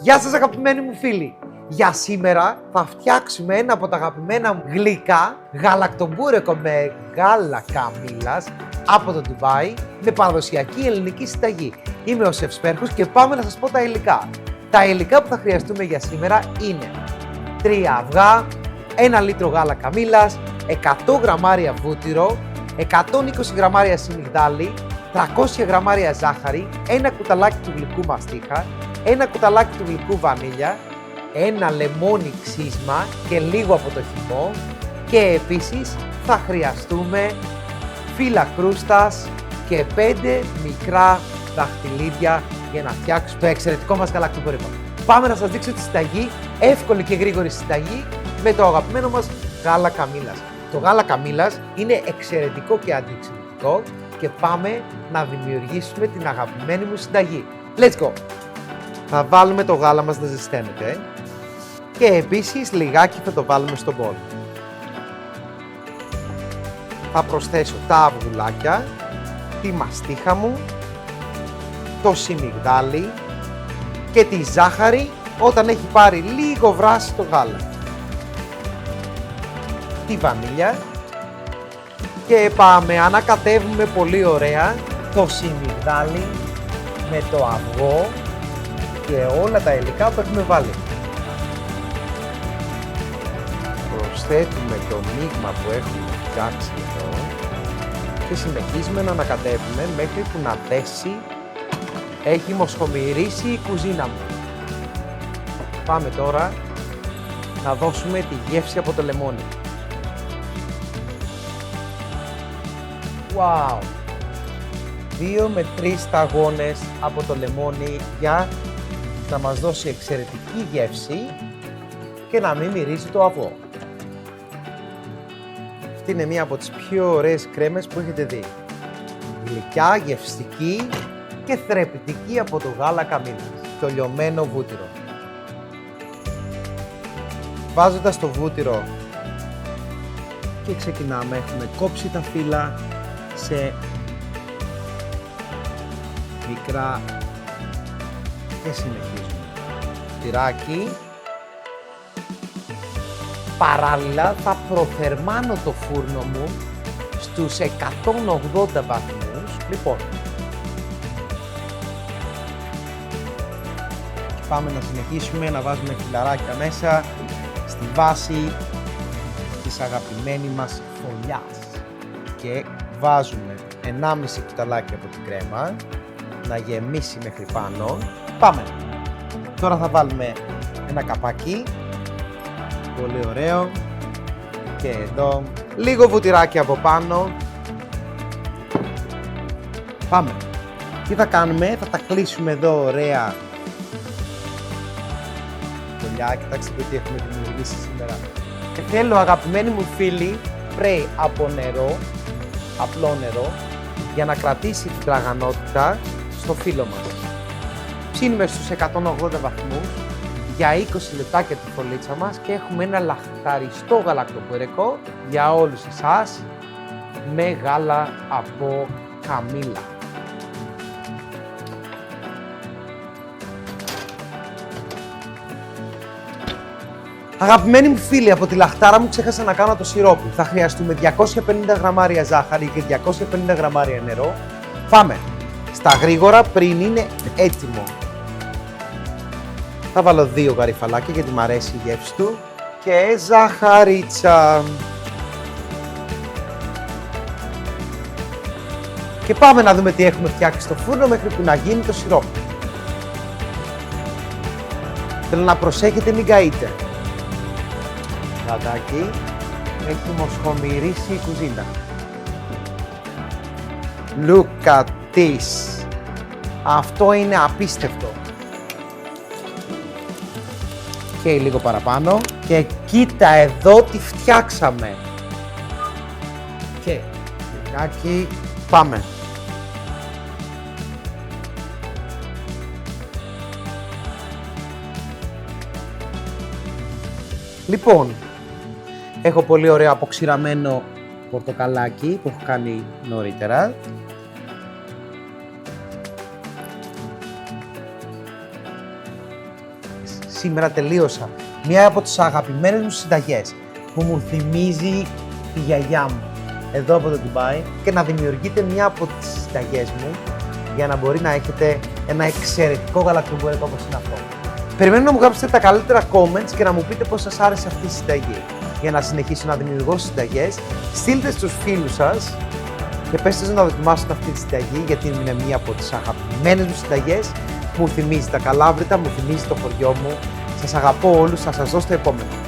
Γεια σας αγαπημένοι μου φίλοι! Για σήμερα θα φτιάξουμε ένα από τα αγαπημένα μου γλυκά γαλακτομπούρεκο με γάλα καμήλας από το Ντουμπάι με παραδοσιακή ελληνική συνταγή. Είμαι ο Σεφ Σπέρχος και πάμε να σας πω τα υλικά. Τα υλικά που θα χρειαστούμε για σήμερα είναι 3 αυγά, 1 λίτρο γάλα καμήλας, 100 γραμμάρια βούτυρο, 120 γραμμάρια σιμιγδάλι, 300 γραμμάρια ζάχαρη, 1 κουταλάκι του γλυκού μαστίχα, 1 κουταλάκι του γλυκού βανίλια, 1 λεμόνι ξύσμα και λίγο από το χυμό και επίσης θα χρειαστούμε φύλλα κρούστας και 5 μικρά δαχτυλίδια για να φτιάξουμε το εξαιρετικό μας γαλακτομπούρεκο. Πάμε να σας δείξω τη συνταγή, εύκολη και γρήγορη συνταγή με το αγαπημένο μας γάλα καμήλας. Το γάλα καμήλας είναι εξαιρετικό και αντιοξυδωτικό και πάμε να δημιουργήσουμε την αγαπημένη μου συνταγή. Let's go! Θα βάλουμε το γάλα μας να ζεσταίνεται και επίσης λιγάκι θα το βάλουμε στο μπολ. Θα προσθέσω τα αυγουλάκια, τη μαστίχα μου, το σιμιγδάλι και τη ζάχαρη όταν έχει πάρει λίγο βράση το γάλα. Τη βανίλια και πάμε, ανακατεύουμε πολύ ωραία το σιμιγδάλι με το αυγό και όλα τα υλικά που έχουμε βάλει. Προσθέτουμε το μείγμα που έχουμε φτιάξει εδώ και συνεχίζουμε να ανακατεύουμε μέχρι που να δέσει. Έχει μοσχομυρίσει η κουζίνα μου. Πάμε τώρα να δώσουμε τη γεύση από το λεμόνι. Wow! 2 με 3 σταγόνες από το λεμόνι για να μας δώσει εξαιρετική γεύση και να μην μυρίζει το αυγό. Αυτή είναι μία από τις πιο ωραίες κρέμες που έχετε δει. Γλυκιά, γευστική και θρεπτική από το γάλα καμήλας, το λιωμένο βούτυρο. Βάζοντας το βούτυρο και ξεκινάμε, έχουμε κόψει τα φύλλα σε μικρά και συνεχίζουμε. Τυράκι. Παράλληλα θα προθερμάνω το φούρνο μου στους 180 βαθμούς. Λοιπόν, και πάμε να συνεχίσουμε να βάζουμε φιλαράκια μέσα στη βάση της αγαπημένη μας φωλιάς και βάζουμε 1,5 κουταλάκι από την κρέμα να γεμίσει μέχρι πάνω. Πάμε! Τώρα θα βάλουμε ένα καπάκι, πολύ ωραίο, και εδώ λίγο βουτυράκι από πάνω. Πάμε! Τι θα κάνουμε, θα τα κλείσουμε εδώ ωραία φωλιά, κοιτάξτε τι έχουμε δημιουργήσει σήμερα. Και θέλω αγαπημένοι μου φίλοι σπρέι από νερό, απλό νερό, για να κρατήσει την τραγανότητα στο φύλλο μας. Ψήνουμε στους 180 βαθμούς για 20 λεπτάκια τη φωλίτσα μας και έχουμε ένα λαχταριστό γαλακτομπούρεκο για όλους εσάς με γάλα από καμήλα. Αγαπημένοι μου φίλοι, από τη λαχτάρα μου ξέχασα να κάνω το σιρόπι. Θα χρειαστούμε 250 γραμμάρια ζάχαρη και 250 γραμμάρια νερό. Πάμε! Στα γρήγορα πριν είναι έτοιμο. Θα βάλω 2 γαριφαλάκια γιατί μου αρέσει η γεύση του και ζαχαρίτσα. Και πάμε να δούμε τι έχουμε φτιάξει στο φούρνο μέχρι που να γίνει το σιρόπι. Θέλω να προσέχετε, μην καείτε. Γαντάκι, έχει μοσχομυρίσει η κουζίνα. Look at this. Αυτό είναι απίστευτο. Και λίγο παραπάνω. Και κοίτα εδώ τι φτιάξαμε. Και λιγάκι, πάμε. Λοιπόν, έχω πολύ ωραίο αποξηραμένο πορτοκαλάκι που έχω κάνει νωρίτερα. σήμερα τελείωσα μία από τις αγαπημένες μου συνταγές που μου θυμίζει τη γιαγιά μου εδώ από το Ντουμπάι και να δημιουργείτε μία από τις συνταγές μου για να μπορεί να έχετε ένα εξαιρετικό γαλακτομπούρεκο όπως είναι αυτό. Περιμένω να μου γράψετε τα καλύτερα comments και να μου πείτε πώς σας άρεσε αυτή η συνταγή. Για να συνεχίσω να δημιουργώ συνταγές, στείλτε στους φίλους σας και πέστε τους να δοκιμάσουν αυτή τη συνταγή, γιατί είναι μία από τις αγαπημένες μου συνταγές. Μου θυμίζει τα Καλάβρητα, μου θυμίζει το χωριό μου. Σας αγαπώ όλους, θα σας δώσω το επόμενο.